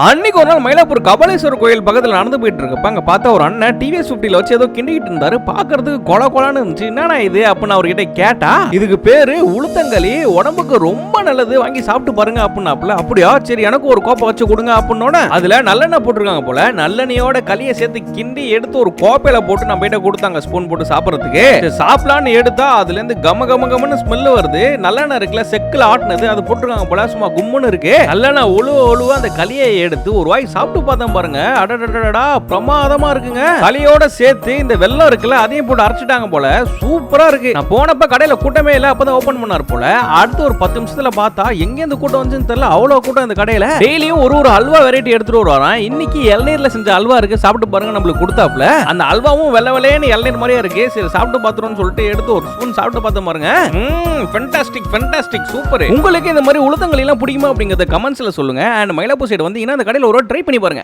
அன்னைக்கு ஒரு நாள் மயிலாப்பூர் கபாலீஸ்வரர் கோயில் பக்கத்துல நடந்து போயிட்டு இருக்கப்ப அங்க பார்த்தா ஒரு அண்ணன் டிவிஎஸ் 50ல வச்சு ஏதோ கிண்டிக்கிட்டு இருந்தாரு. பாக்குறதுக்கு கொல கொலான்னு இருந்துச்சு. என்னன்னா இது அப்படின்னு அவர்கிட்ட கேட்டா, இதுக்கு பேரு உளுத்தங்களி, உடம்புக்கு ரொம்ப நல்லது, வாங்கி சாப்பிட்டு பாருங்க அப்படின்னாப்புல. அப்படியா, சரி எனக்கு ஒரு கோப்பை வச்சு கொடுங்க அப்படின்னோட அதுல நல்லெண்ணெய் போட்டிருக்காங்க போல. நல்லெண்ணெயோட களியை சேர்த்து கிண்டி எடுத்து ஒரு கோப்பையில போட்டு நம்ம கிட்ட கொடுத்தாங்க ஸ்பூன் போட்டு சாப்பிடறதுக்கு. சாப்பிடலான்னு எடுத்தா அதுல இருந்து கம கம கமன்னு ஸ்மெல் வருது. நல்லெண்ணெய் இருக்குல்ல, செக்குல ஆட்டினது, அது போட்டிருக்காங்க போல. சும்மா கும்முன்னு இருக்கு. நல்லெண்ணெய் ஒழுவ அந்த களியை எடுத்து ஒரு வாய் சாப்பிட்டு பார்த்தேன் பாருங்க. அடடடடா, பிரமாதமா இருக்குங்க. களியோட சேர்த்து இந்த வெல்லம் இருக்குல்ல, அதையும் போட்டு அரைச்சிட்டாங்க போல. சூப்பரா இருக்கு. நான் போனப்ப கடையில கூட்டமே இல்ல, அப்பதான் ஓபன் பண்ணார் போல. அடுத்து ஒரு 10 நிமிஷத்துல பார்த்தா எங்க இந்த கூட்டம் வந்துன்னு தெரியல, அவ்வளவு கூட்டம் இந்த கடையில. டெய்லியும் ஒரு அல்வா வெரைட்டி எடுத்துட்டு வருவாராம். இன்னைக்கு இளநீர்ல செஞ்ச அல்வா இருக்கு, சாப்பிட்டு பாருங்க நம்மளுக்கு கொடுத்தாப்ல. அந்த அல்வாவும் வெள்ளை வெள்ளையன்னு இளநீர் மாதிரியா இருக்கு. சரி சாப்பிட்டு பாத்துறோம்னு சொல்லிட்டு எடுத்து ஒரு ஸ்பூன் சாப்பிட்டு பார்த்தேன் பாருங்க. Fantastic fantastic super. உங்களுக்கு இந்த மாதிரி உளுத்தங்களி எல்லாம் பிடிக்குமா அப்படிங்கறத கமெண்ட்ஸ்ல சொல்லுங்க. அண்ட் மயிலாப்பூர் சைடு வந்து அந்த கடையில் ஒரு ட்ரை பண்ணி பாருங்க.